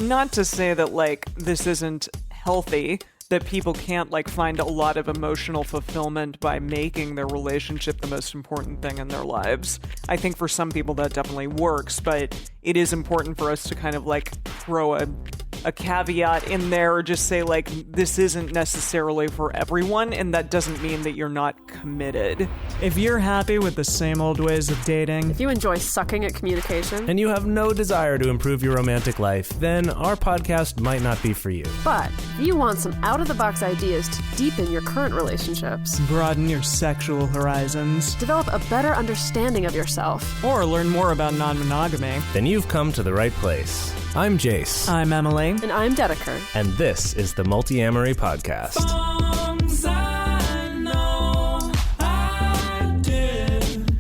Not to say that, like, this isn't healthy, that people can't, like, find a lot of emotional fulfillment by making their relationship the most important thing in their lives. I think for some people that definitely works, but it is important for us to kind of, like, throw a caveat in there, or just say, like, this isn't necessarily for everyone, and that doesn't mean that you're not committed. If you're happy with the same old ways of dating, if you enjoy sucking at communication, and you have no desire to improve your romantic life, then our podcast might not be for you. But if you want some out-of-the-box ideas to deepen your current relationships, broaden your sexual horizons, develop a better understanding of yourself, or learn more about non-monogamy, then you've come to the right place. I'm Jase. I'm Emily. And I'm Dedeker. And this is the Multiamory podcast. Songs I know I did,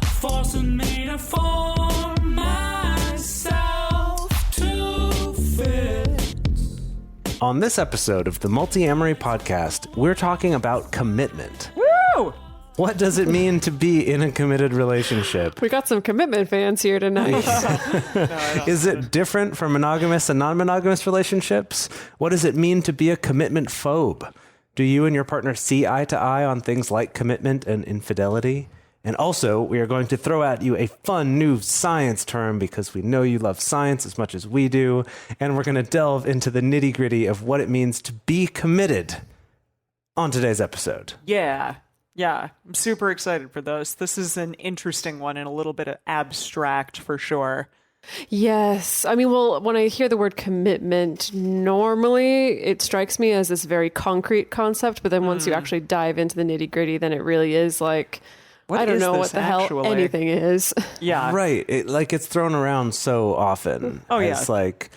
forcing me to form myself to fit. On this episode of the Multiamory podcast, we're talking about commitment. Woo! What does it mean to be in a committed relationship? We got some commitment fans here tonight. Is it different from monogamous and non-monogamous relationships? What does it mean to be a commitment phobe? Do you and your partner see eye to eye on things like commitment and infidelity? And also, we are going to throw at you a fun new science term because we know you love science as much as we do. And we're going to delve into the nitty-gritty of what it means to be committed on today's episode. Yeah, I'm super excited for those. This is an interesting one and a little bit abstract for sure. Yes. I mean, well, when I hear the word commitment, normally it strikes me as this very concrete concept, but then once you actually dive into the nitty-gritty, then it really is like, I don't know what the hell anything is. Yeah. Right. It's thrown around so often. Oh, yeah. It's like,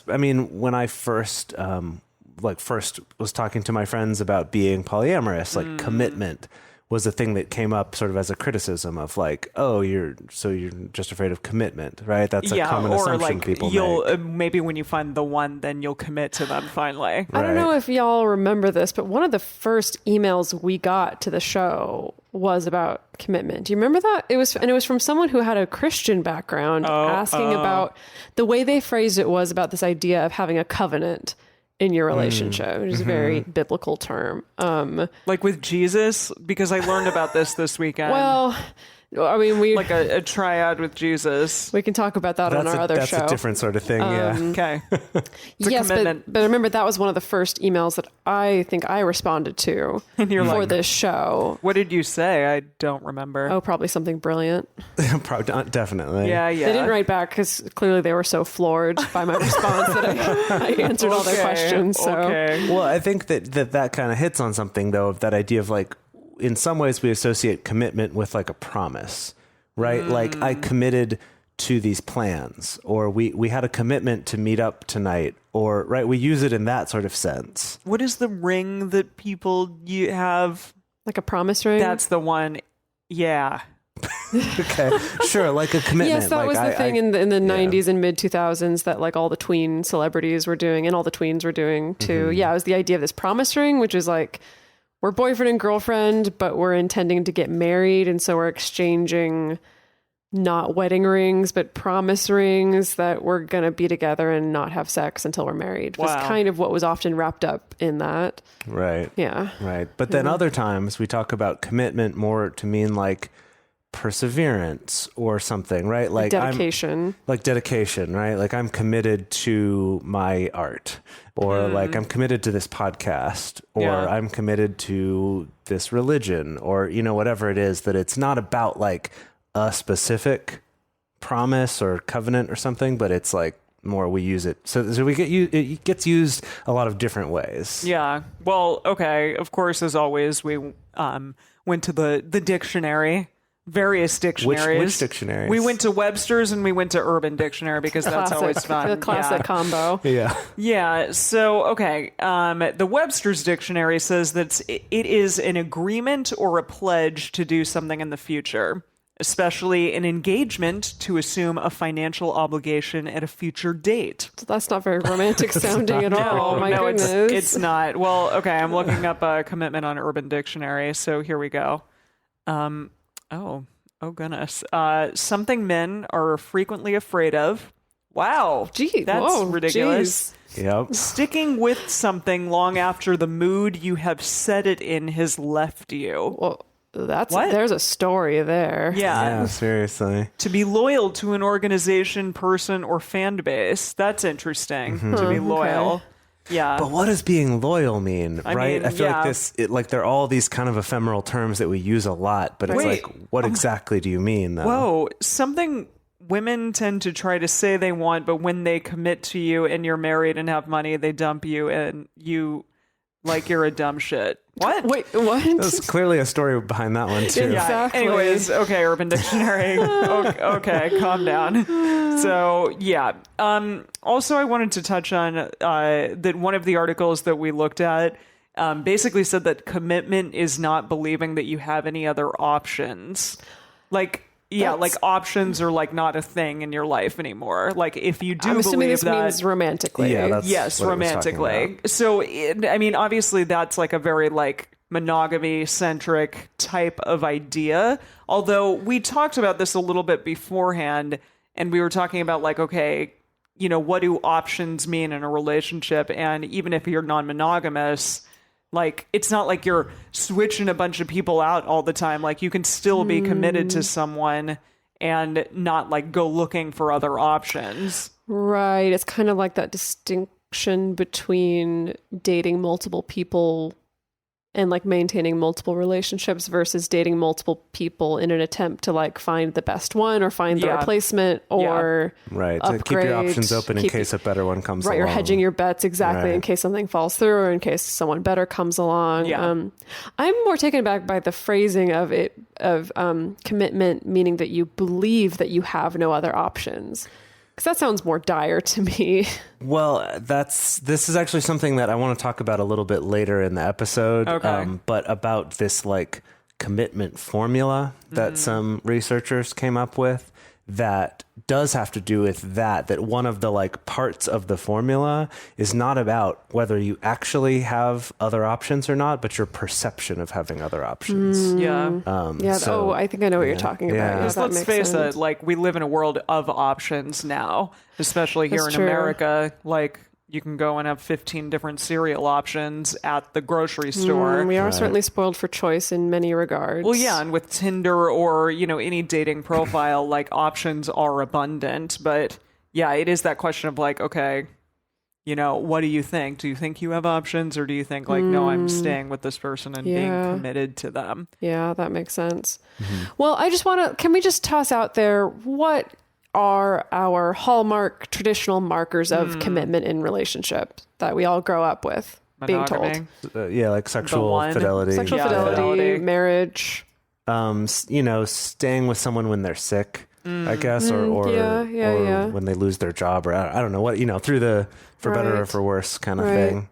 when I first was talking to my friends about being polyamorous, like commitment was a thing that came up sort of as a criticism of like, oh, you're just afraid of commitment, right? That's a common assumption like people you'll make. Maybe when you find the one, then you'll commit to them finally. I don't know if y'all remember this, but one of the first emails we got to the show was about commitment. Do you remember that? It was from someone who had a Christian background asking about the way they phrased it was about this idea of having a covenant in your relationship, which is a very biblical term. Like with Jesus, because I learned about this weekend. Well, I mean, we like a triad with Jesus. We can talk about that on our other show. That's a different sort of thing, yeah. Okay. Yes, but I remember that was one of the first emails that I think I responded to for this show. What did you say? I don't remember. Oh, probably something brilliant. Definitely. Yeah. They didn't write back because clearly they were so floored by my response that I answered all their questions. So. Okay. Well, I think that kind of hits on something, though, of that idea of like, in some ways we associate commitment with like a promise, right? Like I committed to these plans, or we had a commitment to meet up tonight, or right. We use it in that sort of sense. What is the ring that you have? Like a promise ring? That's the one. Yeah. Okay. Sure. Like a commitment. Yes, that was the thing in the 90s and mid 2000s that like all the tween celebrities were doing and all the tweens were doing too. Yeah. It was the idea of this promise ring, which is like, we're boyfriend and girlfriend, but we're intending to get married. And so we're exchanging not wedding rings, but promise rings that we're going to be together and not have sex until we're married. Was kind of what was often wrapped up in that. Right. Yeah. Right. But then other times we talk about commitment more to mean like perseverance or something, right? Like dedication, right? Like I'm committed to my art, or like I'm committed to this podcast, or I'm committed to this religion, or, whatever it is, that it's not about like a specific promise or covenant or something, but it's like more we use it. So it gets used a lot of different ways. Yeah. Well, okay. Of course, as always, we went to the dictionary. Various dictionaries. Which dictionaries? We went to Webster's and we went to Urban Dictionary because that's always fun. The classic combo. Yeah. Yeah. So, okay. The Webster's Dictionary says that it is an agreement or a pledge to do something in the future, especially an engagement to assume a financial obligation at a future date. That's not very romantic sounding at all. My goodness. It's not. Well, okay. I'm looking up a commitment on Urban Dictionary. So here we go. Oh goodness. Something men are frequently afraid of, Wow. Gee, that's whoa, ridiculous. Geez. Yep. Sticking with something long after the mood you have set it in has left you. Well, What? there's a story there. Yeah. Yeah, seriously. To be loyal to an organization, person, or fan base. That's interesting. To be loyal. Okay. Yeah. But what does being loyal mean, right? mean, I feel yeah. like there are all these kind of ephemeral terms that we use a lot, but it's Wait. like, what exactly do you mean, though? Whoa. Something women tend to try to say they want, but when they commit to you and you're married and have money, they dump you and you like you're a dumb shit. What? Wait, what? There's clearly a story behind that one, too. Yeah. Exactly. Anyways, okay, Urban Dictionary. Okay, calm down. So, yeah. Also, I wanted to touch on that one of the articles that we looked at basically said that commitment is not believing that you have any other options. Like, yeah, like options are like not a thing in your life anymore. Like, if you do I'm assuming believe this that, means romantically. Yeah, that's yes, what it was talking romantically. about. So, I mean, obviously, that's like a very like monogamy centric type of idea. Although we talked about this a little bit beforehand, and we were talking about like, okay, you know, what do options mean in a relationship? And even if you're non-monogamous, like, it's not like you're switching a bunch of people out all the time. Like, you can still be committed to someone and not like go looking for other options. Right. It's kind of like that distinction between dating multiple people and like maintaining multiple relationships versus dating multiple people in an attempt to like find the best one or find the Yeah. replacement or Right. To keep your options open in case a better one comes along. Right, you're hedging your bets exactly in Right. case something falls through or in case someone better comes along. Yeah. I'm more taken aback by the phrasing of it of commitment, meaning that you believe that you have no other options. Because that sounds more dire to me. Well, this is actually something that I want to talk about a little bit later in the episode. Okay. But about this like commitment formula that some researchers came up with that does have to do with that one of the like parts of the formula is not about whether you actually have other options or not, but your perception of having other options. Yeah. I think I know what you're talking about. Yeah. Yeah, Because that let's makes face sense. it, like, we live in a world of options now, especially here That's in true. America. Like, you can go and have 15 different cereal options at the grocery store. We are certainly spoiled for choice in many regards. Well, yeah, and with Tinder or, you know, any dating profile, like, options are abundant. But, yeah, it is that question of, like, okay, you know, what do you think? Do you think you have options, or do you think, like, no, I'm staying with this person and being committed to them? Yeah, that makes sense. Well, I just want to, can we just toss out there, what are our hallmark traditional markers of commitment in relationship that we all grow up with being Monogamy. told? Yeah, like sexual one. fidelity. Sexual Yeah, fidelity, fidelity. marriage. You know, staying with someone when they're sick, I guess, or yeah. when they lose their job, or I don't know what, you know, through the for better or Right. for worse kind of Right. thing.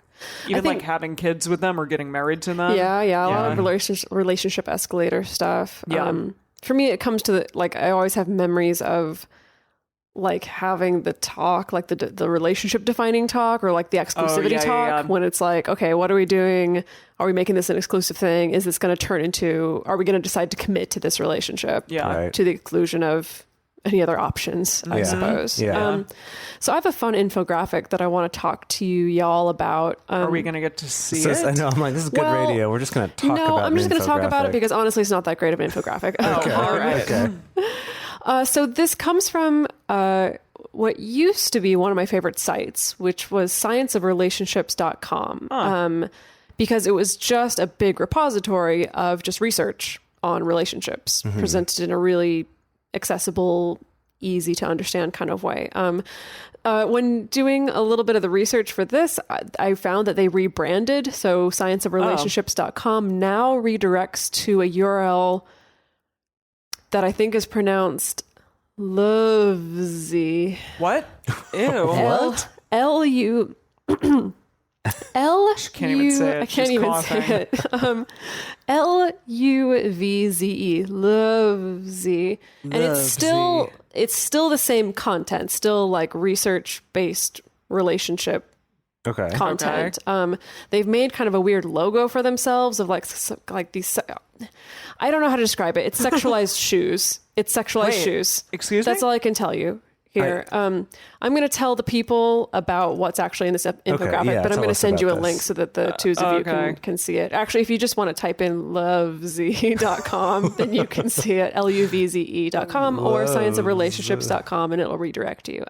Even, think- like, having kids with them or getting married to them. Yeah, a lot of relationship escalator stuff. Yeah. For me, it comes to the, like, I always have memories of like having the talk, like the relationship defining talk, or like the exclusivity talk, when it's like, okay, what are we doing? Are we making this an exclusive thing? Is this going to turn into, are we going to decide to commit to this relationship Yeah. Right. to the exclusion of any other options, I suppose. Yeah. So I have a fun infographic that I want to talk to you y'all about. Are we going to get to see So, it? I know, I'm like, this is good Well, radio. We're just going to talk about No, I'm just going going to talk about it because honestly, it's not that great of an infographic. Oh, all right. Okay. So this comes from what used to be one of my favorite sites, which was scienceofrelationships.com, because it was just a big repository of just research on relationships presented in a really accessible, easy to understand kind of way. When doing a little bit of the research for this, I found that they rebranded. So scienceofrelationships.com now redirects to a URL that I think is pronounced Lovesy. What? Ew. What? L-U... Can't even say it. I can't She's even coughing. say it. L-U-V-Z-E. Lovesy. And it's still the same content, still like research-based relationship Okay. content. They've made kind of a weird logo for themselves of like these, I don't know how to describe it. It's sexualized shoes. It's sexualized Wait, shoes. excuse me? That's all I can tell you. here. I'm going to tell the people about what's actually in this infographic, but I'm going to send you a link so that the twos of you can see it. Actually, if you just want to type in loveze.com, then you can see it, LUVZE.com or scienceofrelationships.com, and it'll redirect you.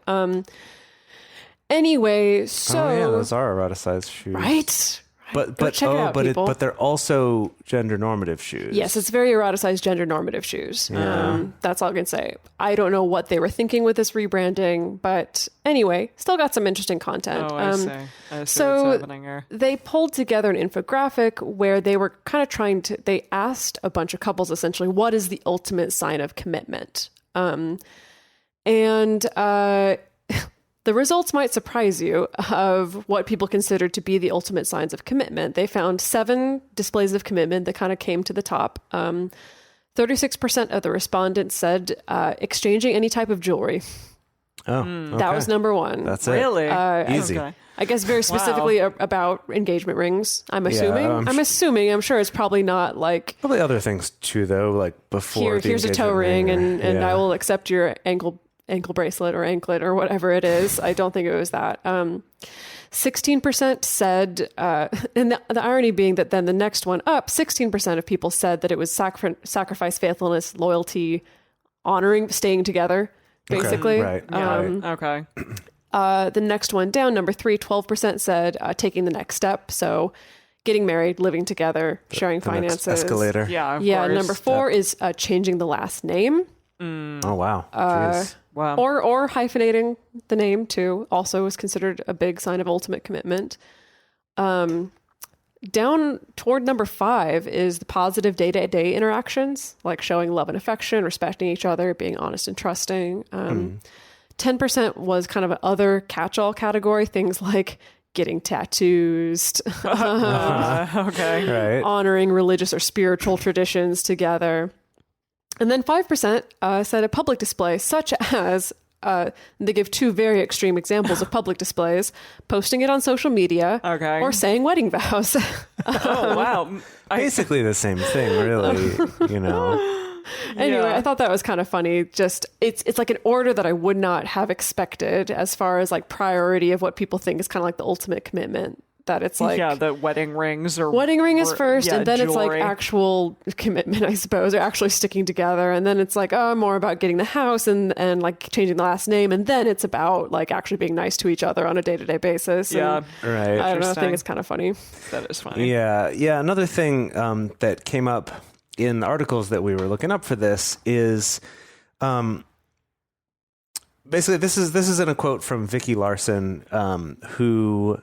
Anyway, so... those are eroticized shoes. Right? But they're also gender normative shoes. Yes, it's very eroticized gender normative shoes. Yeah. That's all I can say. I don't know what they were thinking with this rebranding, but anyway, still got some interesting content. I see what's happening here. They pulled together an infographic where they were kind of they asked a bunch of couples essentially, what is the ultimate sign of commitment? The results might surprise you of what people consider to be the ultimate signs of commitment. They found 7 displays of commitment that kind of came to the top. 36% of the respondents said exchanging any type of jewelry. Oh, okay. That was number 1. That's it. Really? Easy. Okay. I guess very specifically about engagement rings. I'm assuming. I'm sure it's probably not like... Probably other things too, though, like before here's a toe ring and I will accept your ankle bracelet or anklet or whatever it is. I don't think it was that. 16% said, and the irony being that then the next one up, 16% of people said that it was sacrifice, faithfulness, loyalty, honoring, staying together, basically. Okay, right. Okay. The next one down, number 3, 12% said taking the next step. So getting married, living together, sharing finances. Escalator. Yeah, Yeah, number 4 is changing the last name. Oh, wow. Jeez. Wow. Or hyphenating the name too also is considered a big sign of ultimate commitment. Down toward number 5 is the positive day-to-day interactions, like showing love and affection, respecting each other, being honest and trusting. 10% was kind of an other catch-all category, things like getting tattoos, Okay. Right. honoring religious or spiritual traditions together. And then 5% said a public display, such as, they give 2 very extreme examples of public displays, posting it on social media, or saying wedding vows. Oh, wow. Basically the same thing, really, Anyway, I thought that was kind of funny. Just, it's like an order that I would not have expected as far as like priority of what people think is kind of like the ultimate commitment. That it's like... Yeah, the wedding rings or... Wedding ring is first, and then jewelry. it's like actual commitment, I suppose, or actually sticking together. And then it's like, more about getting the house and like changing the last name. And then it's about like actually being nice to each other on a day-to-day basis. Yeah. And Right. I don't know, I think it's kind of funny. That is funny. Yeah. Another thing that came up in the articles that we were looking up for this is basically this is in a quote from Vicki Larson, who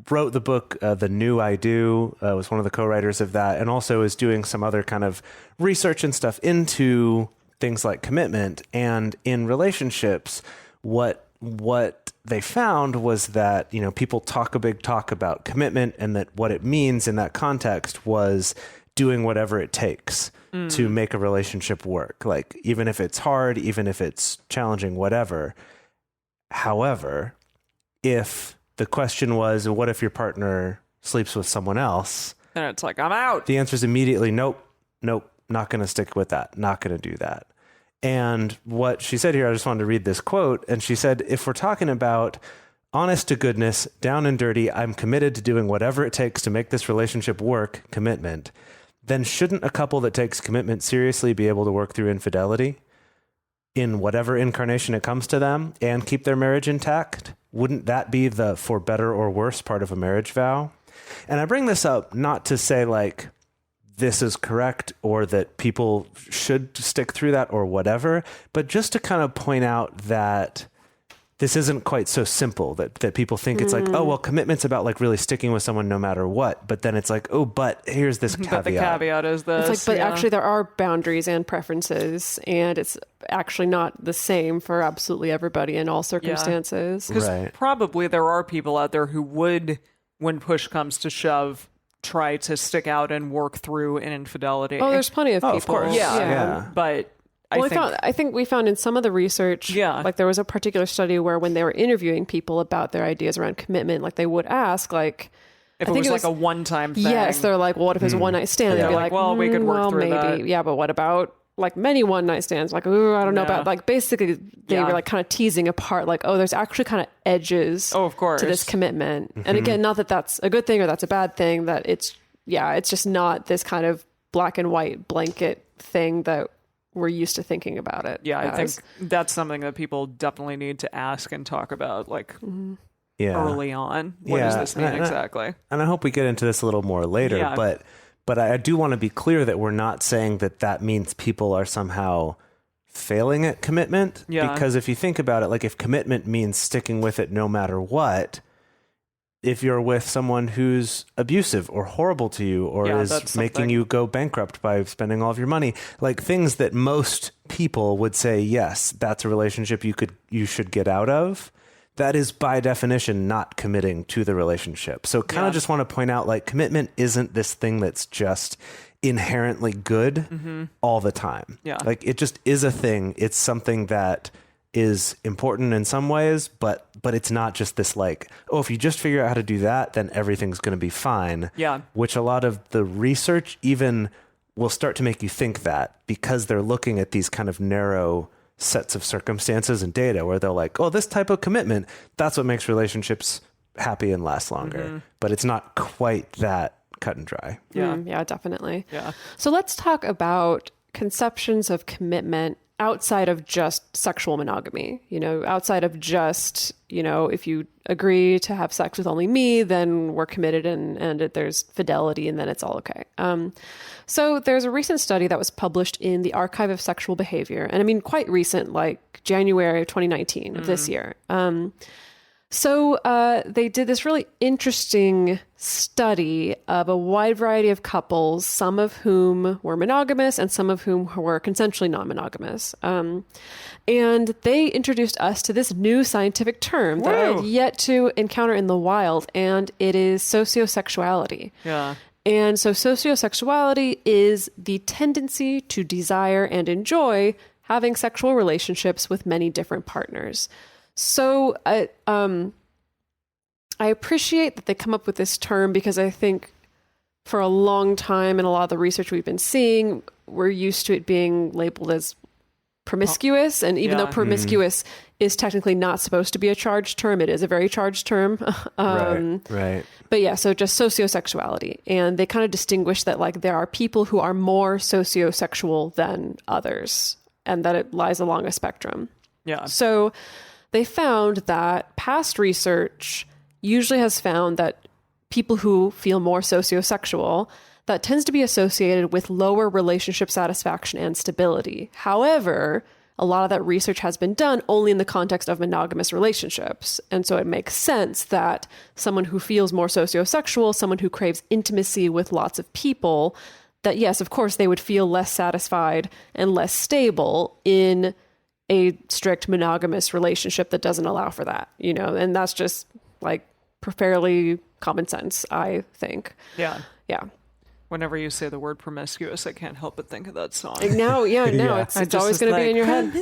wrote the book The New I Do, was one of the co-writers of that, and also is doing some other kind of research and stuff into things like commitment. And in relationships, what they found was that, people talk a big talk about commitment, and that what it means in that context was doing whatever it takes to make a relationship work. Like, even if it's hard, even if it's challenging, whatever. However, if the question was, what if your partner sleeps with someone else? And it's like, I'm out. The answer is immediately, nope, not going to stick with that. Not going to do that. And what she said here, I just wanted to read this quote. And she said, if we're talking about honest to goodness, down and dirty, I'm committed to doing whatever it takes to make this relationship work, commitment, then shouldn't a couple that takes commitment seriously be able to work through infidelity in whatever incarnation it comes to them and keep their marriage intact? Wouldn't that be the for better or worse part of a marriage vow? And I bring this up not to say like this is correct or that people should stick through that or whatever, but just to kind of point out that this isn't quite so simple, that people think it's like, oh, well, commitment's about like really sticking with someone no matter what. But then it's like, oh, but here's this caveat. But the caveat is this. It's like, but actually there are boundaries and preferences, and it's actually not the same for absolutely everybody in all circumstances. Because probably there are people out there who would, when push comes to shove, try to stick out and work through an infidelity. Oh, there's plenty of people. Of course. Yeah. But I think we found in some of the research, like there was a particular study where when they were interviewing people about their ideas around commitment, like they would ask, like, if it was like a one-time thing. Yes, they're like, well, what if it's a one-night stand? They'd be like, well, we could work through maybe. that. Yeah, but what about like many one night stands, like, ooh, I don't know about, like, basically they were like kind of teasing apart, like, oh, there's actually kind of edges of course, to this commitment. And again, not that that's a good thing or that's a bad thing, that it's just not this kind of black and white blanket thing that we're used to thinking about it. Yeah, I think that's something that people definitely need to ask and talk about, like, early on. What does this mean exactly? And I hope we get into this a little more later, but I do want to be clear that we're not saying that means people are somehow failing at commitment. Yeah. Because if you think about it, like, if commitment means sticking with it no matter what, if you're with someone who's abusive or horrible to you or is making you go bankrupt by spending all of your money, like, things that most people would say, yes, that's a relationship you should get out of, that is by definition not committing to the relationship. So kind of just want to point out, like, commitment isn't this thing that's just inherently good all the time. Yeah. Like, it just is a thing. It's something that is important in some ways, but it's not just this, like, oh, if you just figure out how to do that, then everything's going to be fine. Yeah. Which a lot of the research even will start to make you think that, because they're looking at these kind of narrow sets of circumstances and data where they're like, oh, this type of commitment, that's what makes relationships happy and last longer. But it's not quite that cut and dry. Yeah, definitely. Yeah. So let's talk about conceptions of commitment outside of just sexual monogamy, outside of just, if you agree to have sex with only me, then we're committed and there's fidelity and then it's all okay. So there's a recent study that was published in the Archive of Sexual Behavior. And I mean, quite recent, like January of 2019 of this year. So they did this really interesting study of a wide variety of couples, some of whom were monogamous and some of whom were consensually non-monogamous. And they introduced us to this new scientific term that I had yet to encounter in the wild, and it is sociosexuality. Yeah. And so sociosexuality is the tendency to desire and enjoy having sexual relationships with many different partners. So I appreciate that they come up with this term, because I think for a long time in a lot of the research we've been seeing, we're used to it being labeled as promiscuous. And even though promiscuous is technically not supposed to be a charged term, it is a very charged term. Right. But yeah, so just sociosexuality. And they kind of distinguish that, like, there are people who are more sociosexual than others, and that it lies along a spectrum. Yeah. So they found that past research usually has found that people who feel more sociosexual, that tends to be associated with lower relationship satisfaction and stability. However, a lot of that research has been done only in the context of monogamous relationships. And so it makes sense that someone who feels more sociosexual, someone who craves intimacy with lots of people, that yes, of course, they would feel less satisfied and less stable in a strict monogamous relationship that doesn't allow for that, and that's just like fairly common sense, I think. Yeah. Yeah. Whenever you say the word promiscuous, I can't help but think of that song. No, it's always going to be in your head.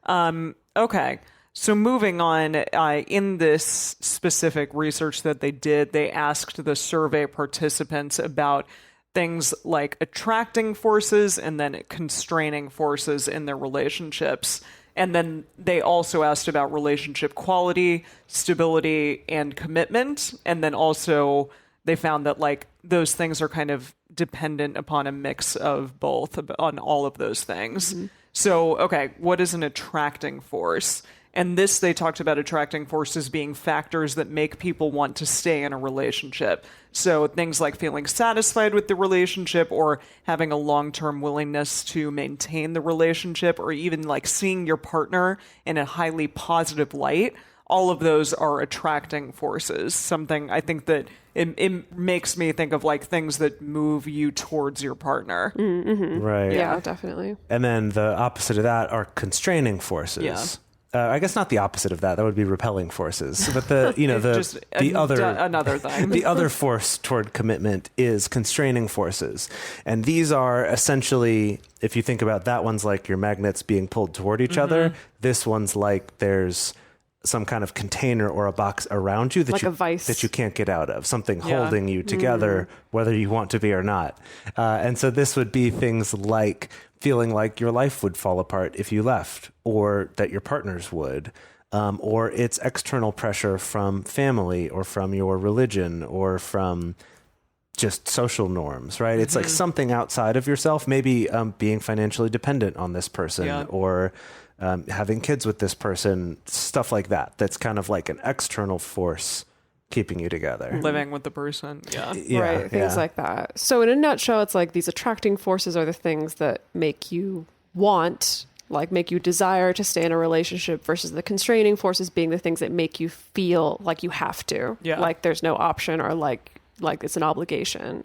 Yeah. Okay. So moving on, in this specific research that they did, they asked the survey participants about things like attracting forces and then constraining forces in their relationships. And then they also asked about relationship quality, stability, and commitment. And then also they found that, like, those things are kind of dependent upon a mix of both, on all of those things. So, okay, what is an attracting force? And this, they talked about attracting forces being factors that make people want to stay in a relationship. So things like feeling satisfied with the relationship, or having a long-term willingness to maintain the relationship, or even like seeing your partner in a highly positive light. All of those are attracting forces. Something I think that it makes me think of, like, things that move you towards your partner. Right. Yeah, definitely. And then the opposite of that are constraining forces. Yeah. I guess not the opposite of that. That would be repelling forces. But another thing. The other force toward commitment is constraining forces. And these are essentially, if you think about that, one's like your magnets being pulled toward each other. This one's like there's some kind of container or a box around you that like a vice that you can't get out of, something holding you together, whether you want to be or not. And so this would be things like feeling like your life would fall apart if you left, or that your partners would, or it's external pressure from family or from your religion or from just social norms, right? It's like something outside of yourself, maybe being financially dependent on this person or having kids with this person, stuff like that. That's kind of like an external force keeping you together. Living with the person. Right. Things like that. So in a nutshell, it's like these attracting forces are the things that make you want, like make you desire to stay in a relationship, versus the constraining forces being the things that make you feel like you have to, like there's no option, or like it's an obligation.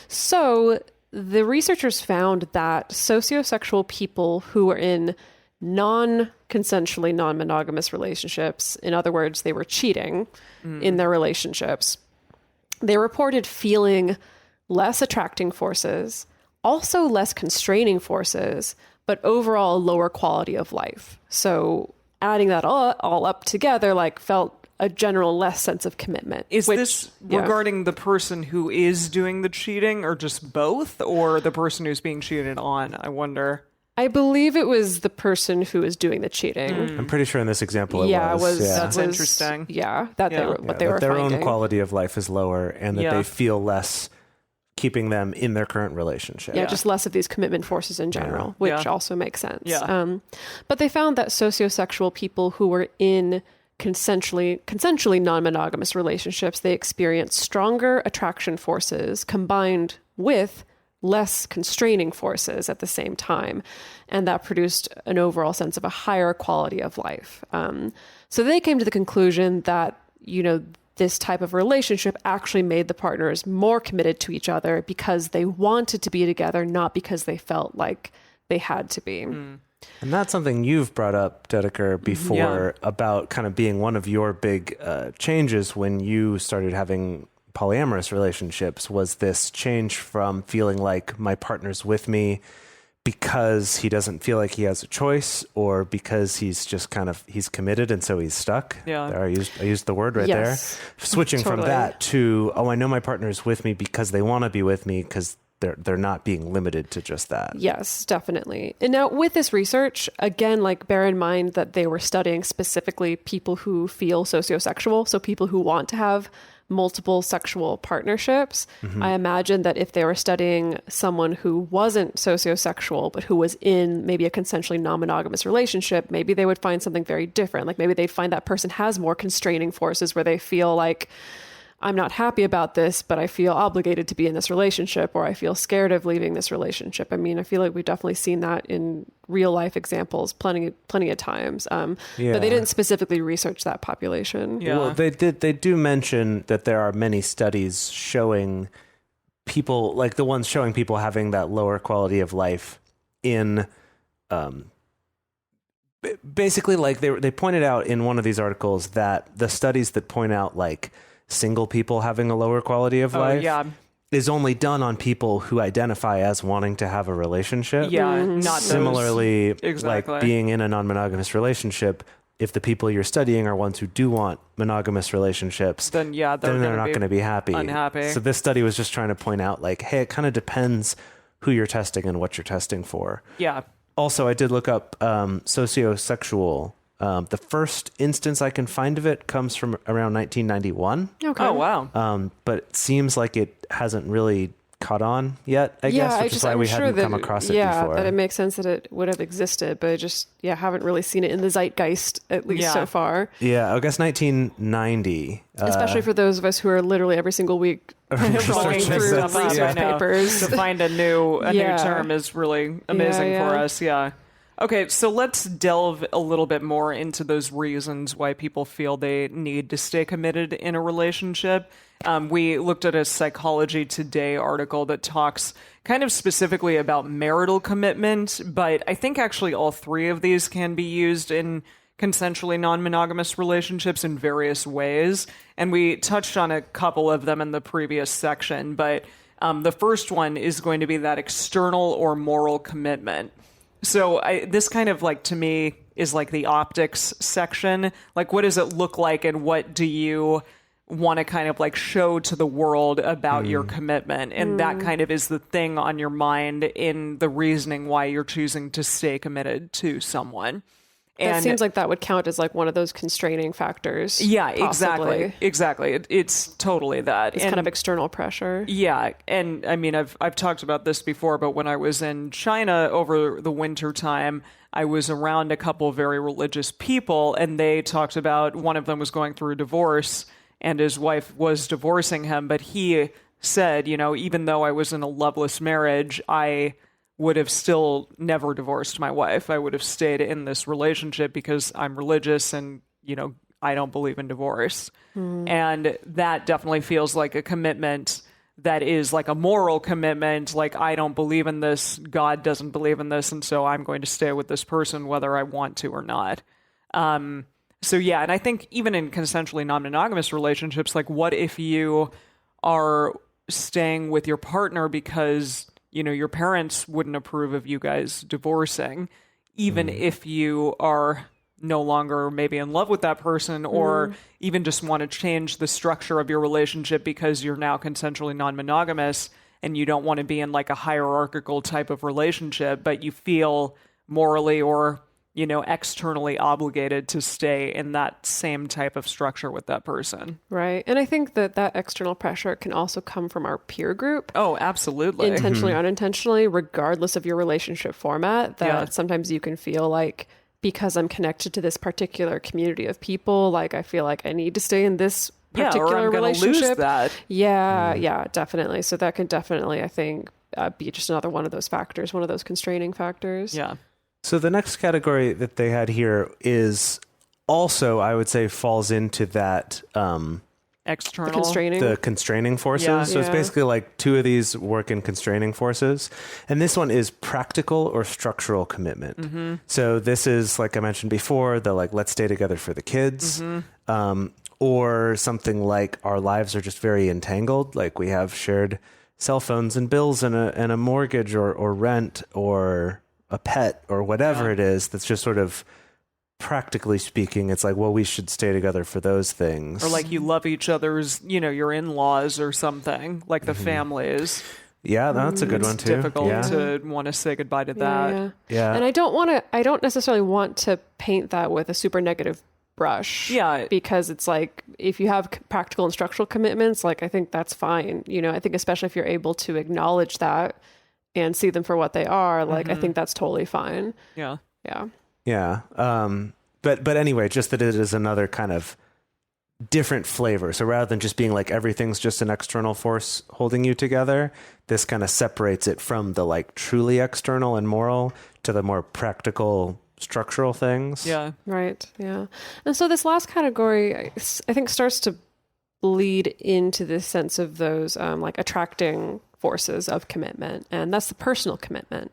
So the researchers found that sociosexual people who are in non-consensually non-monogamous relationships, in other words, they were cheating in their relationships, they reported feeling less attracting forces, also less constraining forces, but overall a lower quality of life. So adding that all up together, like felt a general less sense of commitment. Is this regarding the person who is doing the cheating, or just both, or the person who's being cheated on? I wonder. I believe it was the person who was doing the cheating. I'm pretty sure in this example it was. That's interesting. Yeah, that they were their finding. own quality of life is lower, and that they feel less keeping them in their current relationship. Yeah, just less of these commitment forces in general, which also makes sense. But they found that sociosexual people who were in consensually non-monogamous relationships, they experience stronger attraction forces combined with less constraining forces at the same time. And that produced an overall sense of a higher quality of life. So they came to the conclusion that, this type of relationship actually made the partners more committed to each other because they wanted to be together, not because they felt like they had to be. And that's something you've brought up, Dedeker, before about kind of being one of your big changes when you started having polyamorous relationships, was this change from feeling like my partner's with me because he doesn't feel like he has a choice, or because he's just he's committed and so he's stuck. There, I used the word right there. Switching from that to, I know my partner's with me because they want to be with me, because they're not being limited to just that. Yes, definitely. And now with this research, again, bear in mind that they were studying specifically people who feel sociosexual, so people who want to have multiple sexual partnerships. I imagine that if they were studying someone who wasn't sociosexual, but who was in maybe a consensually non-monogamous relationship, maybe they would find something very different. Like maybe they'd find that person has more constraining forces where they feel like, I'm not happy about this, but I feel obligated to be in this relationship, or I feel scared of leaving this relationship. I mean, I feel like we've definitely seen that in real life examples plenty of times. But they didn't specifically research that population. Well, they do mention that there are many studies showing people, like the ones showing people having that lower quality of life in, basically, like they pointed out in one of these articles that the studies that point out like single people having a lower quality of life is only done on people who identify as wanting to have a relationship. Not similarly, those. Like being in a non-monogamous relationship, if the people you're studying are ones who do want monogamous relationships, then they're not going to be happy. Unhappy. So this study was just trying to point out, like, hey, it kind of depends who you're testing and what you're testing for. Also, I did look up sociosexual. The first instance I can find of it comes from around 1991. Okay. Oh, wow. But it seems like it hasn't really caught on yet, I guess, which is why we hadn't come across it before. Yeah, that it makes sense that it would have existed, but I just, haven't really seen it in the zeitgeist, at least so far. Yeah, I guess 1990. Especially for those of us who are literally every single week looking through research papers. To find a new term is really amazing for us, Okay, so let's delve a little bit more into those reasons why people feel they need to stay committed in a relationship. We looked at a Psychology Today article that talks kind of specifically about marital commitment, but I think actually all three of these can be used in consensually non-monogamous relationships in various ways. And we touched on a couple of them in the previous section, but the first one is going to be that external or moral commitment. So this kind of, like, to me, is like the optics section. Like, what does it look like, and what do you want to kind of like show to the world about your commitment? And that kind of is the thing on your mind in the reasoning why you're choosing to stay committed to someone. And it seems like that would count as like one of those constraining factors. Yeah, possibly. Exactly. It's totally that. It's kind of external pressure. Yeah. And I mean, I've talked about this before, but when I was in China over the winter time, I was around a couple of very religious people, and they talked about, one of them was going through a divorce and his wife was divorcing him, but he said, you know, even though I was in a loveless marriage, I would have still never divorced my wife. I would have stayed in this relationship because I'm religious and, you know, I don't believe in divorce. And that definitely feels like a commitment that is like a moral commitment. Like, I don't believe in this, God doesn't believe in this, and so I'm going to stay with this person whether I want to or not. So yeah, and I think even in consensually non-monogamous relationships, like, what if you are staying with your partner because, you know, your parents wouldn't approve of you guys divorcing, even if you are no longer maybe in love with that person, or even just want to change the structure of your relationship because you're now consensually non-monogamous and you don't want to be in like a hierarchical type of relationship, but you feel morally or, you know, externally obligated to stay in that same type of structure with that person. Right. And I think that that external pressure can also come from our peer group. Oh, absolutely. Intentionally or unintentionally, regardless of your relationship format, that sometimes you can feel like, because I'm connected to this particular community of people, like, I feel like I need to stay in this particular or I'm relationship. Lose that. Yeah, definitely. So that can definitely, I think, be just another one of those factors, one of those constraining factors. Yeah. So the next category that they had here is also, I would say, falls into that External. The constraining forces. Yeah. So it's basically like two of these work in constraining forces. And this one is practical or structural commitment. So this is, like I mentioned before, the like, let's stay together for the kids. Or something like, our lives are just very entangled. Like, we have shared cell phones and bills and a mortgage or rent or a pet or whatever it is, that's just sort of, practically speaking, it's like, well, we should stay together for those things. Or like, you love each other's, you know, your in-laws or something, like the families. Yeah, that's a good one too. It's difficult to want to say goodbye to that. Yeah. And I don't necessarily want to paint that with a super negative brush. Yeah. Because it's like, if you have practical and structural commitments, like, I think that's fine. You know, I think especially if you're able to acknowledge that and see them for what they are, like, I think that's totally fine. Yeah. Yeah. But anyway, just that it is another kind of different flavor. So rather than just being like, everything's just an external force holding you together, this kind of separates it from the like truly external and moral to the more practical structural things. Yeah. Right. Yeah. And so this last category, I think, starts to bleed into this sense of those like attracting forces of commitment. And that's the personal commitment.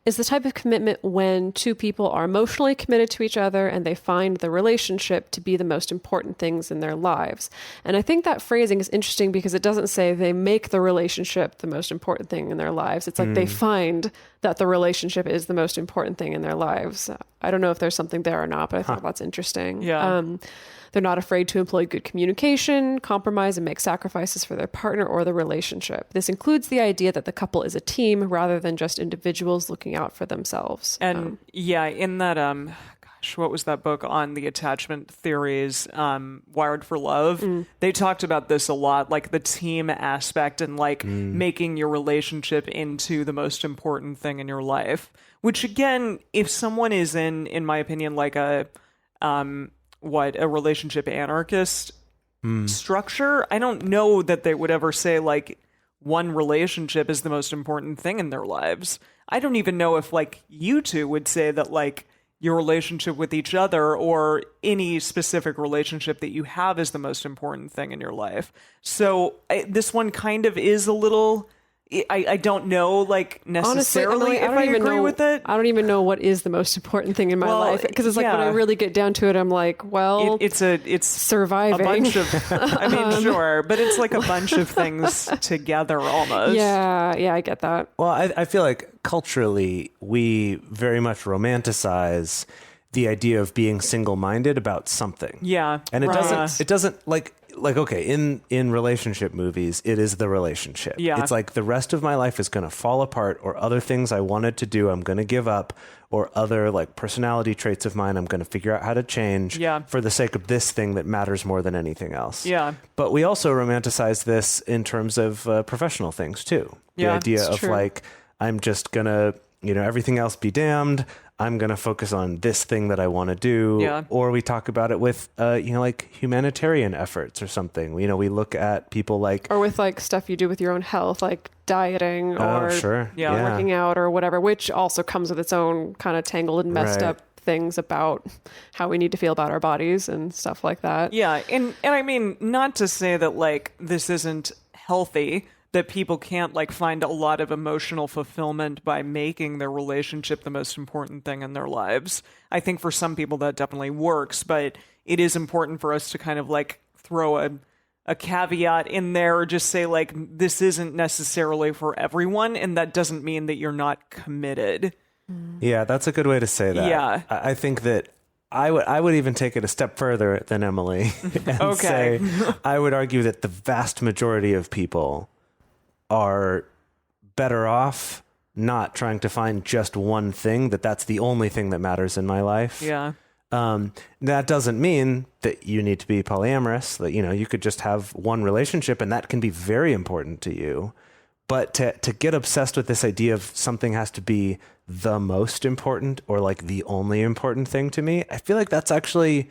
Is the type of commitment when two people are emotionally committed to each other and they find the relationship to be the most important things in their lives. And I think that phrasing is interesting because it doesn't say they make the relationship the most important thing in their lives. It's like they find that the relationship is the most important thing in their lives. I don't know if there's something there or not, but I thought that's interesting. Yeah. They're not afraid to employ good communication, compromise, and make sacrifices for their partner or the relationship. This includes the idea that the couple is a team rather than just individuals looking out for themselves. And in that, what was that book on the attachment theories, Wired for Love? They talked about this a lot, like the team aspect and like making your relationship into the most important thing in your life. Which again, if someone is in my opinion, like a relationship anarchist structure, I don't know that they would ever say like one relationship is the most important thing in their lives. I don't even know if like you two would say that like your relationship with each other or any specific relationship that you have is the most important thing in your life. So this one kind of is a little I don't know, like, necessarily. Honestly, I don't even agree know with it. I don't even know what is the most important thing in my life, because it's like when I really get down to it, I'm like, well, it's surviving. A bunch of, I mean, sure, but it's like a bunch of things together almost. Yeah, I get that. Well, I feel like culturally we very much romanticize the idea of being single-minded about something. Yeah, and it doesn't like okay, in relationship movies, it is the relationship. Yeah. It's like the rest of my life is going to fall apart, or other things I wanted to do I'm going to give up, or other like personality traits of mine I'm going to figure out how to change for the sake of this thing that matters more than anything else. Yeah. But we also romanticize this in terms of professional things too. The idea of like, I'm just going to, everything else be damned. I'm going to focus on this thing that I want to do. Yeah. Or we talk about it with, like humanitarian efforts or something. We look at people like... Or with like stuff you do with your own health, like dieting or working out or whatever, which also comes with its own kind of tangled and messed up things about how we need to feel about our bodies and stuff like that. Yeah. And I mean, not to say that like this isn't healthy, that people can't like find a lot of emotional fulfillment by making their relationship the most important thing in their lives. I think for some people that definitely works, but it is important for us to kind of like throw a caveat in there, or just say like, this isn't necessarily for everyone. And that doesn't mean that you're not committed. Yeah, that's a good way to say that. Yeah. I think that I would even take it a step further than Emily and say, I would argue that the vast majority of people are better off not trying to find just one thing, that's the only thing that matters in my life. Yeah. That doesn't mean that you need to be polyamorous, that, you could just have one relationship and that can be very important to you. But to get obsessed with this idea of something has to be the most important or like the only important thing to me, I feel like that's actually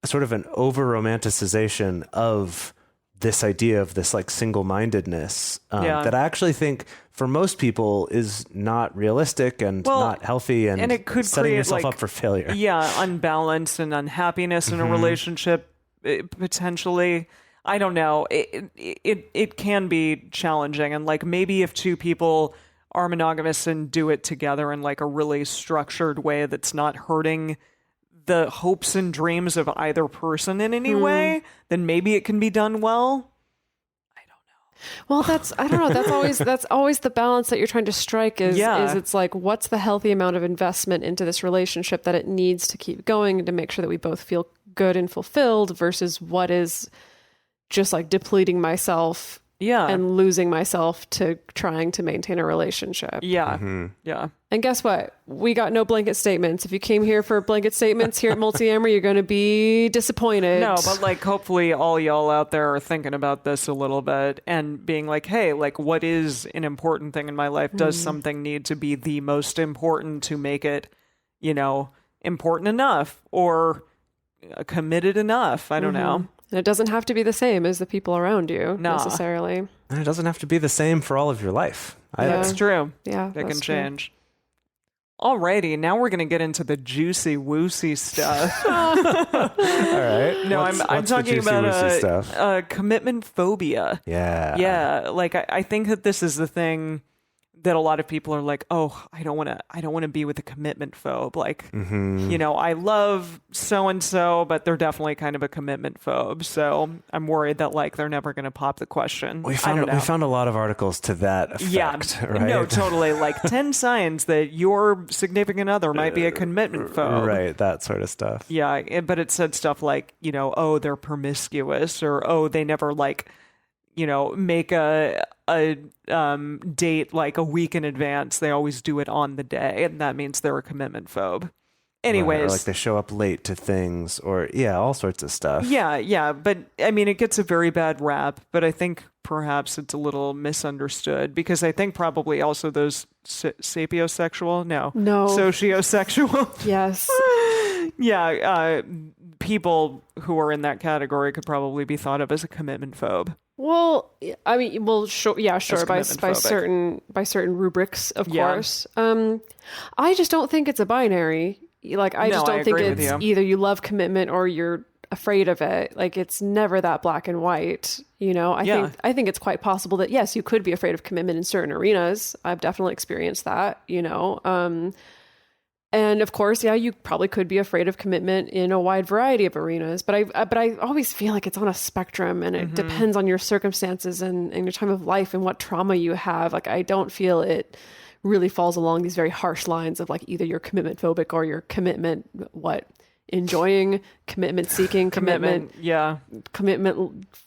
sort of an over-romanticization of this idea of this like single-mindedness that I actually think for most people is not realistic and not healthy, and it could setting create, yourself like, up for failure. Yeah, unbalance and unhappiness in a relationship, potentially. I don't know. It can be challenging, and like maybe if two people are monogamous and do it together in like a really structured way that's not hurting the hopes and dreams of either person in any way, then maybe it can be done well. I don't know. Well, that's always the balance that you're trying to strike is it's like, what's the healthy amount of investment into this relationship that it needs to keep going and to make sure that we both feel good and fulfilled, versus what is just like depleting myself and losing myself to trying to maintain a relationship. Yeah. Yeah. And guess what? We got no blanket statements. If you came here for blanket statements here at Multiamory, you're going to be disappointed. No, but like hopefully all y'all out there are thinking about this a little bit and being like, hey, like what is an important thing in my life? Does something need to be the most important to make it, important enough or committed enough? I don't know. And it doesn't have to be the same as the people around you necessarily. And it doesn't have to be the same for all of your life. That's true. Yeah, that can change. Alrighty, now we're going to get into the juicy woosy stuff. All right. No, I'm talking about commitment phobia. Yeah. Yeah, like I think that this is the thing that a lot of people are like, oh, I don't want to be with a commitment phobe. Like, I love so-and-so, but they're definitely kind of a commitment phobe. So I'm worried that like, they're never going to pop the question. We found a lot of articles to that effect, right? No, totally. Like 10 signs that your significant other might be a commitment phobe. Right. That sort of stuff. Yeah. But it said stuff like, oh, they're promiscuous, or, oh, they never like, make a date like a week in advance. They always do it on the day, and that means they're a commitment phobe. Anyways, right, or like they show up late to things, or all sorts of stuff. Yeah. But I mean, it gets a very bad rap, but I think perhaps it's a little misunderstood, because I think probably also those sapiosexual, no, sociosexual. Yes. People who are in that category could probably be thought of as a commitment phobe. Well, I mean, sure, by certain rubrics, of course. I just don't think it's a binary. Like, I just don't think it's either you love commitment or you're afraid of it. Like it's never that black and white, you know. I think it's quite possible that yes, you could be afraid of commitment in certain arenas. I've definitely experienced that, you know. And of course, yeah, you probably could be afraid of commitment in a wide variety of arenas. But I always feel like it's on a spectrum, and it depends on your circumstances and your time of life and what trauma you have. Like I don't feel it really falls along these very harsh lines of like either you're commitment phobic or you're commitment enjoying, commitment seeking, commitment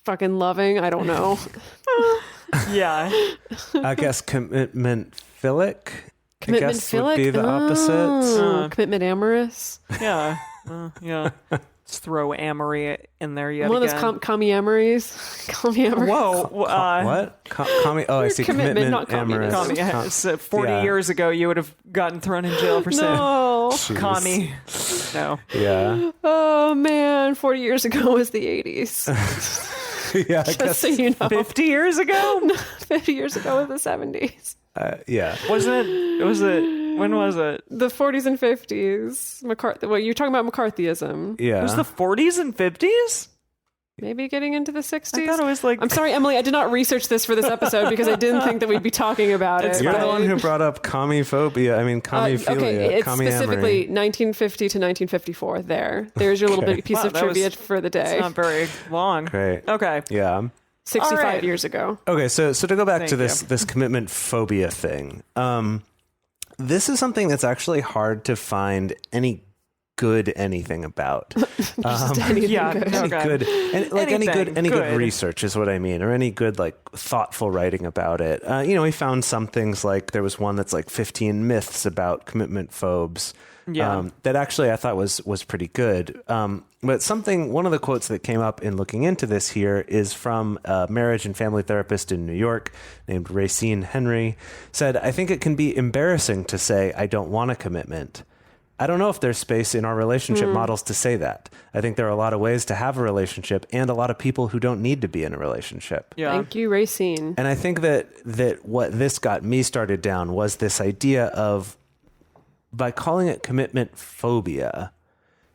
fucking loving. I don't know. Yeah. I guess commitment philic. Commitment philic would be the opposite. Commitment amorous. Yeah. Yeah. Let's throw amory in there yet One again. of those commie-amories. Commie-amories. Whoa. What? I see. Commitment, not amorous. So 40 years ago, you would have gotten thrown in jail for saying No. commie. No. Yeah. Oh, man. 40 years ago was the 80s. Yeah, I Just guess. so you know. 50 years ago? 50 years ago was the 70s. Yeah. When was it? The 40s and 50s. You're talking about McCarthyism. Yeah. It was the 40s and 50s? Maybe getting into the 60s. I thought it was like... I'm sorry, Emily, I did not research this for this episode because I didn't think that we'd be talking about it. You're but the one who brought up commiephobia. I mean, commiphilia. Okay, it's commieamory. specifically 1950 to 1954. There's your little piece Wow, of trivia for the day. It's not very long. Great. Okay. Yeah. 65 All right. years ago. Okay, so to go back to Thank this commitment phobia thing, this is something that's actually hard to find any good anything about. Just anything yeah, good. no. Okay. Any good Good. research is what I mean, or any good like thoughtful writing about it. We found some things like there was one that's like 15 myths about commitment phobes. Yeah. That actually I thought was pretty good. But one of the quotes that came up in looking into this here is from a marriage and family therapist in New York named Racine Henry. Said, "I think it can be embarrassing to say I don't want a commitment. I don't know if there's space in our relationship models to say that. I think there are a lot of ways to have a relationship and a lot of people who don't need to be in a relationship." Yeah. Thank you, Racine. And I think that what this got me started down was this idea of, by calling it commitment phobia,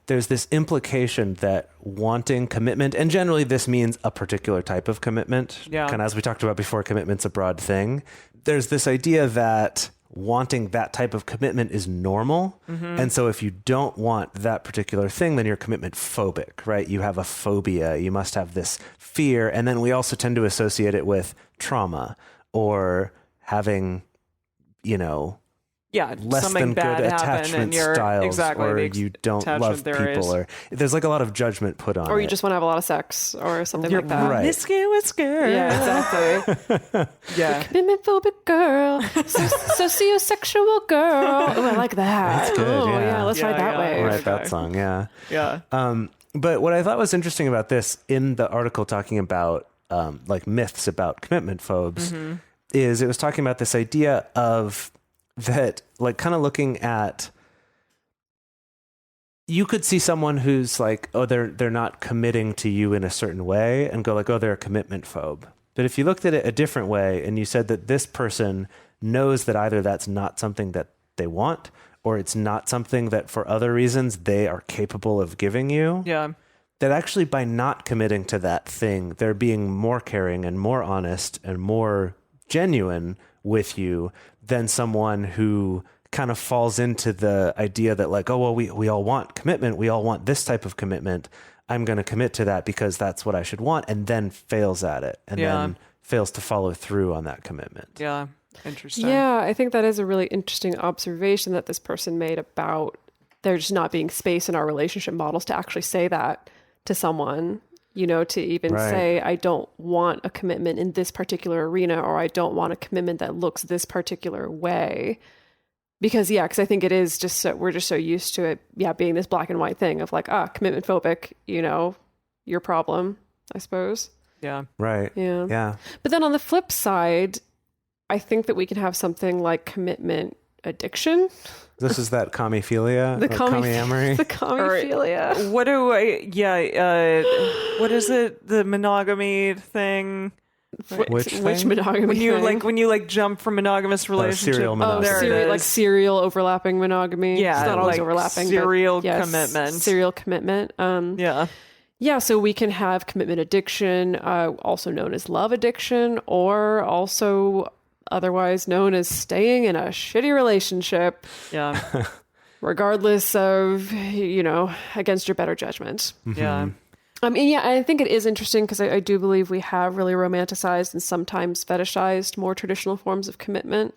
there's this implication that wanting commitment, and generally this means a particular type of commitment. Yeah. Kind of as we talked about before, commitment's a broad thing. There's this idea that wanting that type of commitment is normal. And so if you don't want that particular thing, then you're commitment phobic, right? You have a phobia. You must have this fear. And then we also tend to associate it with trauma or having, less something than bad good happen attachment and you're styles, exactly or the you don't attachment love theories. people, or there's like a lot of judgment put on Or it. you just want to have a lot of sex or something like that. right. Promiscuous girl. Yeah, exactly. Yeah. Commitment phobic girl. Sociosexual girl. Oh, I like that. That's good, Oh, yeah. let's Yeah, ride that yeah. way. Write Okay. that song, yeah. Yeah. But what I thought was interesting about this in the article talking about like myths about commitment phobes is it was talking about this idea of that, like kind of looking at, you could see someone who's like, oh, they're not committing to you in a certain way and go like, oh, they're a commitment phobe. But if you looked at it a different way and you said that this person knows that either that's not something that they want or it's not something that for other reasons they are capable of giving you, Yeah. that actually by not committing to that thing, they're being more caring and more honest and more genuine with you than someone who kind of falls into the idea that like, oh, well, we all want commitment. We all want this type of commitment. I'm going to commit to that because that's what I should want, and then fails at it and then fails to follow through on that commitment. Yeah. Interesting. Yeah, I think that is a really interesting observation that this person made about there just not being space in our relationship models to actually say that to someone, to even Right. say, I don't want a commitment in this particular arena, or I don't want a commitment that looks this particular way. Because I think it is just we're just so used to it, being this black and white thing of like, commitment phobic, your problem, I suppose. Yeah. Right. Yeah. Yeah. But then on the flip side, I think that we can have something like commitment addiction. This is that commiphilia, The commieamory. The commiphilia. What do what is it? The monogamy thing? Which thing? monogamy? When you thing? when you jump from monogamous relationship. serial monogamy. There it is. serial overlapping monogamy. Yeah, It's not always like overlapping. serial but yes, commitment. Serial commitment. Yeah. Yeah, so we can have commitment addiction, also known as love addiction, or also otherwise known as staying in a shitty relationship. Yeah. Regardless of, against your better judgment. Yeah. I think it is interesting because I do believe we have really romanticized and sometimes fetishized more traditional forms of commitment.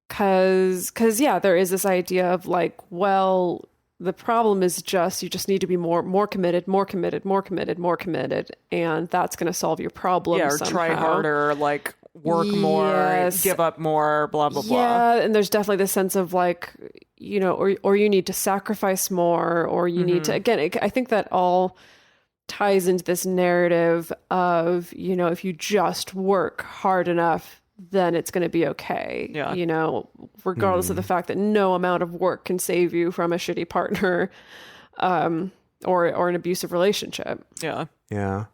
Because there is this idea of like, well, the problem is you just need to be more committed, and that's going to solve your problem. Yeah, or somehow. try harder, like work more, give up more, blah, blah, blah. Yeah, and there's definitely this sense of like, or you need to sacrifice more, or you need to, again, I think that all ties into this narrative of, if you just work hard enough, then it's going to be okay. Yeah. Regardless of the fact that no amount of work can save you from a shitty partner, or an abusive relationship. Yeah. Yeah.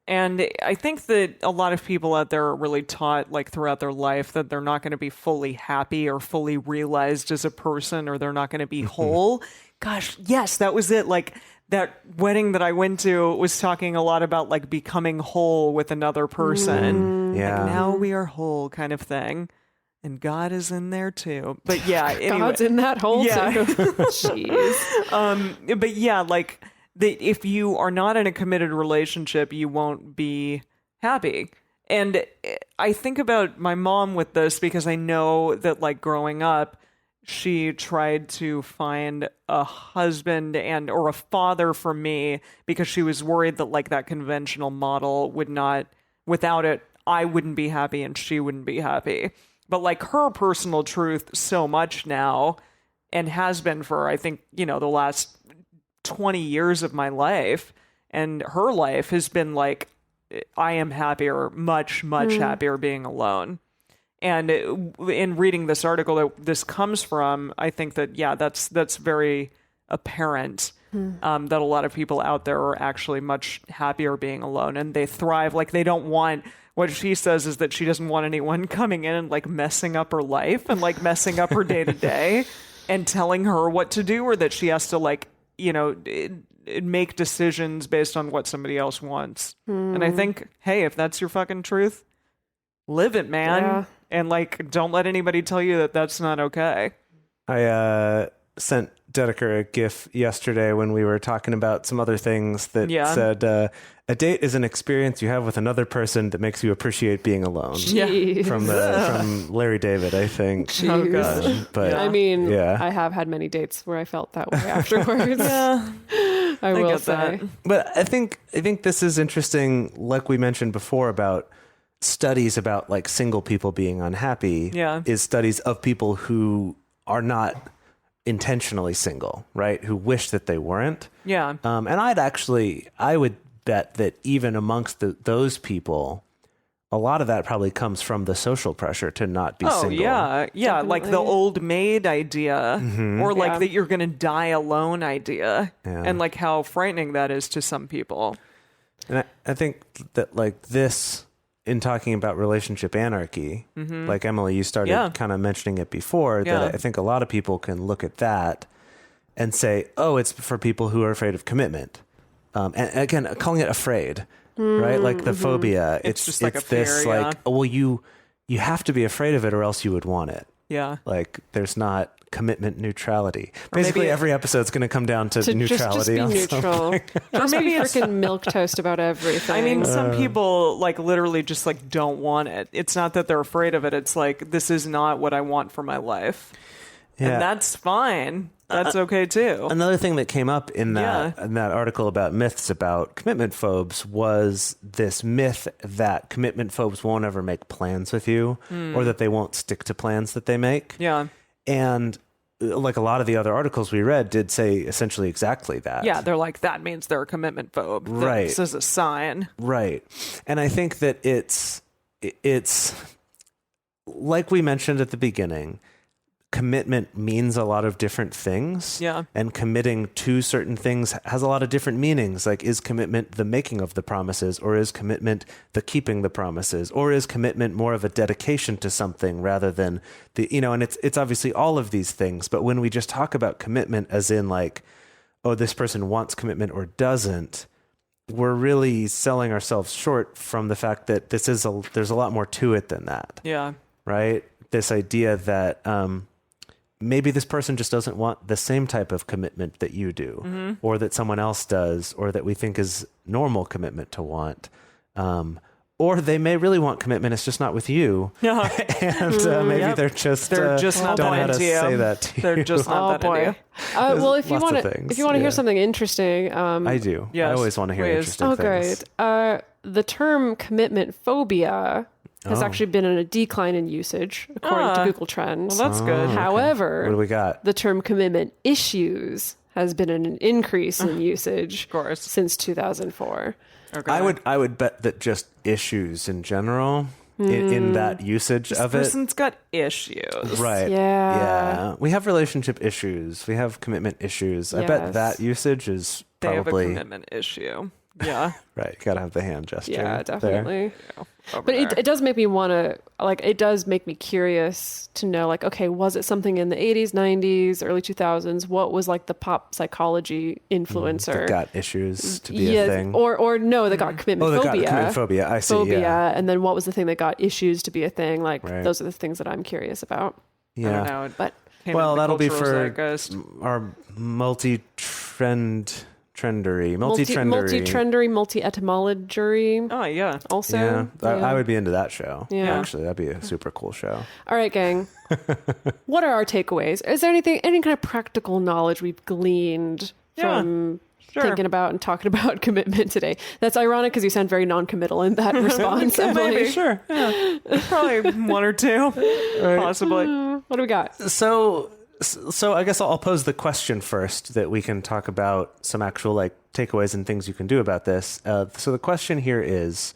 And I think that a lot of people out there are really taught, like throughout their life, that they're not going to be fully happy or fully realized as a person, or they're not going to be whole. Gosh, yes, that was it. Like that wedding that I went to was talking a lot about like becoming whole with another person. Yeah. Like, now we are whole kind of thing. And God is in there too. But yeah, anyway. God's in that hole too. Jeez. But yeah, like if you are not in a committed relationship, you won't be happy. And I think about my mom with this because I know that like growing up, she tried to find a husband or a father for me because she was worried that like that conventional model without it, I wouldn't be happy and she wouldn't be happy. But like her personal truth so much now, and has been for, I think, the last 20 years of my life, and her life has been like, I am happier, much, much happier being alone. And in reading this article that this comes from, I think that, yeah, that's very apparent that a lot of people out there are actually much happier being alone, and they thrive. Like they don't want, what she says is that she doesn't want anyone coming in and like messing up her life and like messing up her day to day and telling her what to do, or that she has to like, make decisions based on what somebody else wants. And I think, hey, if that's your fucking truth, live it, man. Yeah. And like, don't let anybody tell you that that's not okay. I sent Dedeker a GIF yesterday when we were talking about some other things that said, a date is an experience you have with another person that makes you appreciate being alone. Jeez. From Larry David, I think. Jeez. Oh, gosh. But I mean, yeah. I have had many dates where I felt that way afterwards. Yeah. I will get say. that. But I think this is interesting, like we mentioned before, about studies about like single people being unhappy. Yeah. Is studies of people who are not intentionally single, right? Who wish that they weren't. Yeah. And I would bet that even amongst those people, a lot of that probably comes from the social pressure to not be single. Yeah. Definitely. Like the old maid idea, or like that you're going to die alone idea, and like how frightening that is to some people. And I think that like this, in talking about relationship anarchy, like Emily, you started kind of mentioning it before, that I think a lot of people can look at that and say, oh, it's for people who are afraid of commitment. And again, calling it afraid, right? Like the phobia. It's just like a this fear, like, oh, well, you have to be afraid of it or else you would want it. Yeah. Like there's not commitment neutrality. Basically, every episode's going to come down to neutrality. Just be neutral. Just maybe be freaking milquetoast about everything. I mean, some people like literally just like don't want it. It's not that they're afraid of it. It's like, this is not what I want for my life. Yeah. And that's fine. That's okay too. Another thing that came up in that article about myths about commitment phobes was this myth that commitment phobes won't ever make plans with you, or that they won't stick to plans that they make. Yeah. And like a lot of the other articles we read did say essentially exactly that. Yeah, they're like, that means they're a commitment phobe. Right. This is a sign. Right. And I think that it's like we mentioned at the beginning, commitment means a lot of different things. Yeah. And committing to certain things has a lot of different meanings. Like, is commitment the making of the promises, or is commitment the keeping the promises, or is commitment more of a dedication to something rather than and it's obviously all of these things. But when we just talk about commitment as in like, oh, this person wants commitment or doesn't, we're really selling ourselves short from the fact that there's a lot more to it than that. Yeah. Right? This idea that maybe this person just doesn't want the same type of commitment that you do, or that someone else does, or that we think is normal commitment to want. Or they may really want commitment, it's just not with you. Yeah. And maybe they're just not don't know how to into you. say that to you. They're just not that into you. Well, if you lots of want to, things, if you want to hear something interesting, I do. Yes, I always want to hear please. interesting things. great. The term commitment phobia has actually been in a decline in usage, according to Google Trends. Well, that's good. However, What do we got? the term commitment issues has been in an increase in usage since 2004. Okay. I would bet that just issues in general, in that usage of it. This person's got issues. Right. Yeah. We have relationship issues. We have commitment issues. I bet Yes. that usage is They have a probably commitment issue. Yeah. right. You gotta have the hand gesture. Yeah, there. definitely. Over But there. it does make me want to, like, it does make me curious to know, like, okay, was it something in the 80s, 90s, early 2000s? What was, like, the pop psychology influencer? That got issues to be a thing. Or no, that got commitment that phobia. got commitment phobia. I see. Phobia. Yeah. And then what was the thing that got issues to be a thing? Like, Right. those are the things that I'm curious about. I don't Yeah. know. It But came Well, into the that'll be cultural for zeitgeist. our multi-trendery. multi-trendery, multi-etymology Oh, yeah. also. Yeah, Yeah. I would be into that show. Yeah. Actually, that'd be a super cool show. All right, gang. What are our takeaways? Is there any kind of practical knowledge we've gleaned from Sure. thinking about and talking about commitment today? That's ironic because you sound very non-committal in that response. Emily. Maybe. Sure. Yeah. Probably one or two. Possibly. What do we got? So I guess I'll pose the question first that we can talk about some actual like takeaways and things you can do about this. So the question here is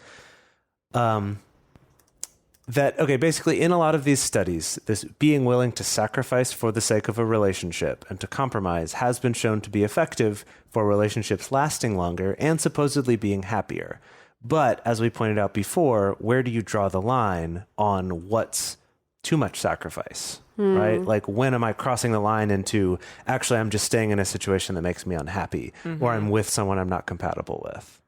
basically in a lot of these studies, this being willing to sacrifice for the sake of a relationship and to compromise has been shown to be effective for relationships lasting longer and supposedly being happier. But as we pointed out before, where do you draw the line on what's too much sacrifice? Right? Like, when am I crossing the line into actually I'm just staying in a situation that makes me unhappy, or I'm with someone I'm not compatible with?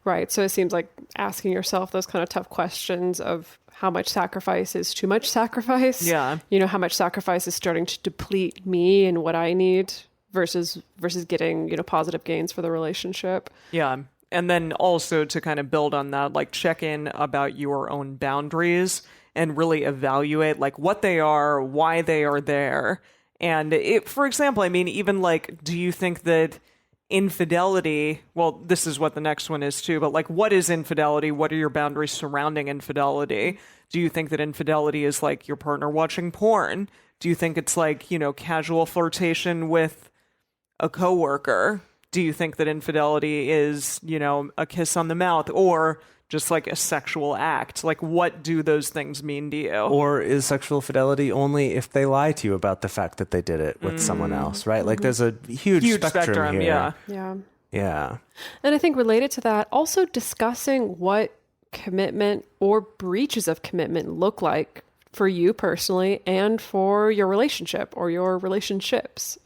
Right. So it seems like asking yourself those kind of tough questions of how much sacrifice is too much sacrifice. Yeah. You know, how much sacrifice is starting to deplete me and what I need versus getting, positive gains for the relationship. Yeah. And then also to kind of build on that, like check in about your own boundaries and really evaluate like what they are, why they are there. And for example, I mean, even like, do you think that infidelity, well, this is what the next one is too, but like, what is infidelity? What are your boundaries surrounding infidelity? Do you think that infidelity is like your partner watching porn? Do you think it's like, casual flirtation with a coworker? Do you think that infidelity is, a kiss on the mouth or just like a sexual act? Like, what do those things mean to you? Or is sexual fidelity only if they lie to you about the fact that they did it with someone else, right? Like, there's a huge spectrum here. Yeah. Yeah. And I think related to that, also discussing what commitment or breaches of commitment look like for you personally and for your relationship or your relationships.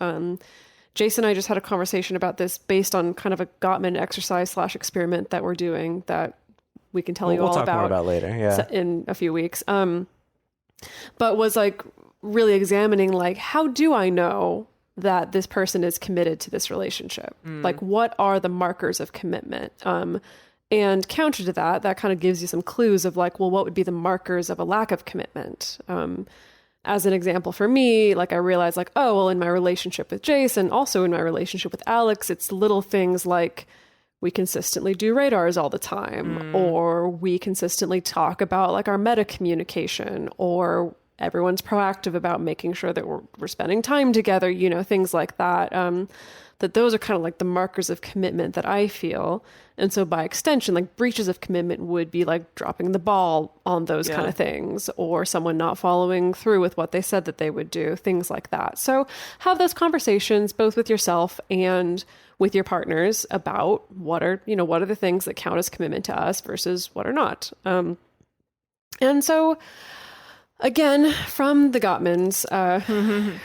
Jase and I just had a conversation about this based on kind of a Gottman exercise / experiment that we're doing that we can tell you all We'll talk about, more about later. Yeah. in a few weeks. But was like really examining like, how do I know that this person is committed to this relationship? Like, what are the markers of commitment? And counter to that kind of gives you some clues of like, well, what would be the markers of a lack of commitment? As an example for me, like I realized like, oh, well, in my relationship with Jase and also in my relationship with Alex, it's little things like we consistently do radars all the time, or we consistently talk about like our meta communication, or everyone's proactive about making sure that we're spending time together, things like that. That those are kind of like the markers of commitment that I feel. And so by extension, like breaches of commitment would be like dropping the ball on those kind of things, or someone not following through with what they said that they would do, things like that. So have those conversations both with yourself and with your partners about what are the things that count as commitment to us versus what are not. And so Again, from the Gottmans,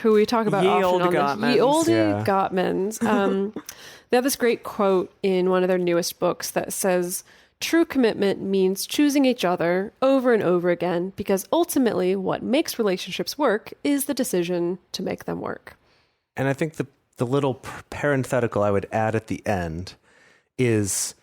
who we talk about Ye often olde on Gottmans. Ye olde Yeah. Gottmans. They have this great quote in one of their newest books that says, "True commitment means choosing each other over and over again, because ultimately what makes relationships work is the decision to make them work." And I think the little parenthetical I would add at the end is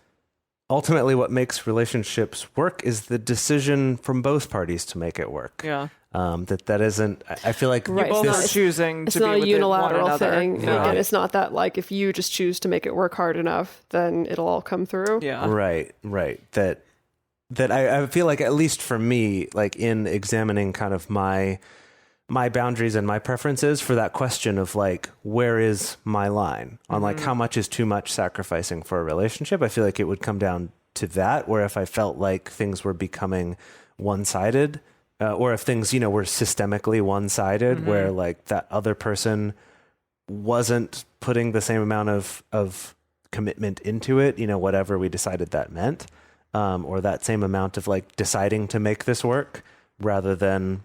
ultimately what makes relationships work is the decision from both parties to make it work. Yeah. That isn't, I feel like Right. Both It's are not- choosing It's to be not a with unilateral one another. thing. Yeah. Again, it's not that like if you just choose to make it work hard enough, then it'll all come through. Yeah. Right. That I feel like, at least for me, like in examining kind of my boundaries and my preferences for that question of like, where is my line on like how much is too much sacrificing for a relationship? I feel like it would come down to that, where if I felt like things were becoming one-sided, or if things, were systemically one-sided, where like that other person wasn't putting the same amount of commitment into it, whatever we decided that meant, or that same amount of like deciding to make this work rather than,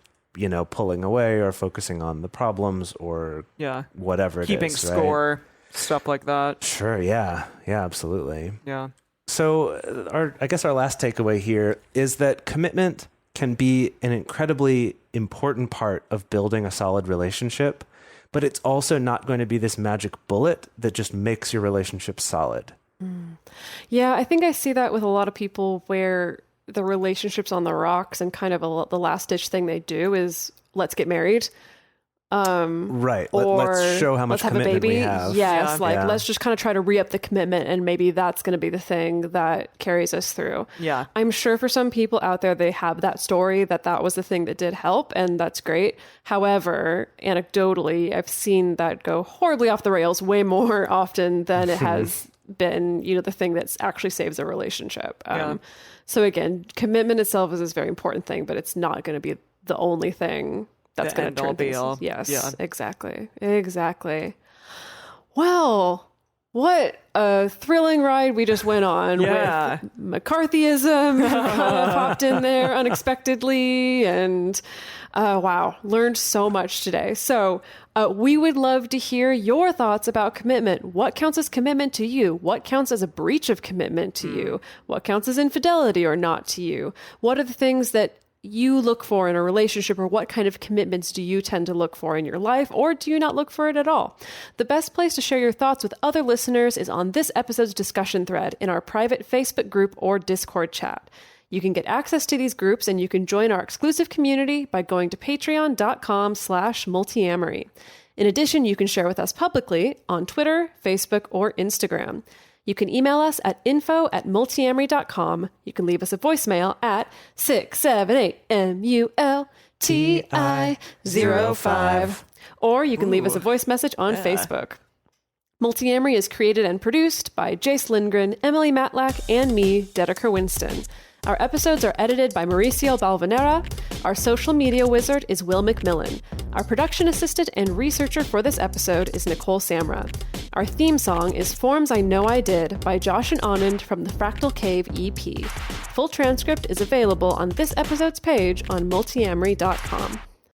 pulling away or focusing on the problems or Yeah. whatever it Keeping is. Right? score, stuff like that. Sure. Yeah. Yeah, absolutely. Yeah. So I guess our last takeaway here is that commitment can be an incredibly important part of building a solid relationship, but it's also not going to be this magic bullet that just makes your relationship solid. Yeah, I think I see that with a lot of people where the relationship's on the rocks and kind of the last ditch thing they do is let's get married. Right. Or Let's show how much let's have a commitment baby. we have. Yes, Yeah. let's just kind of try to re-up the commitment, and maybe that's going to be the thing that carries us through. Yeah. I'm sure for some people out there, they have that story that was the thing that did help, and that's great. However, anecdotally, I've seen that go horribly off the rails way more often than it has been, the thing that actually saves a relationship. So again, commitment itself is this very important thing, but it's not going to be the only thing that's The going end to all turn be things. all. Yes, Yeah. exactly. Well, what a thrilling ride we just went on Yeah. with McCarthyism popped in there unexpectedly, and wow, learned so much today. So we would love to hear your thoughts about commitment. What counts as commitment to you? What counts as a breach of commitment to you? What counts as infidelity or not to you? What are the things that you look for in a relationship, or what kind of commitments do you tend to look for in your life, or do you not look for it at all? The best place to share your thoughts with other listeners is on this episode's discussion thread in our private Facebook group or Discord chat. You can get access to these groups, and you can join our exclusive community by going to patreon.com/multiamory. In addition, you can share with us publicly on Twitter, Facebook, or Instagram. You can email us at info@multiamory.com. You can leave us a voicemail at 678-MULTI-05. Or you can leave us a voice message on Facebook. Multiamory is created and produced by Jase Lindgren, Emily Matlack, and me, Dedeker Winston. Our episodes are edited by Mauricio Balvanera. Our social media wizard is Will McMillan. Our production assistant and researcher for this episode is Nicole Samra. Our theme song is Forms I Know I Did by Josh and Anand from the Fractal Cave EP. Full transcript is available on this episode's page on multiamory.com.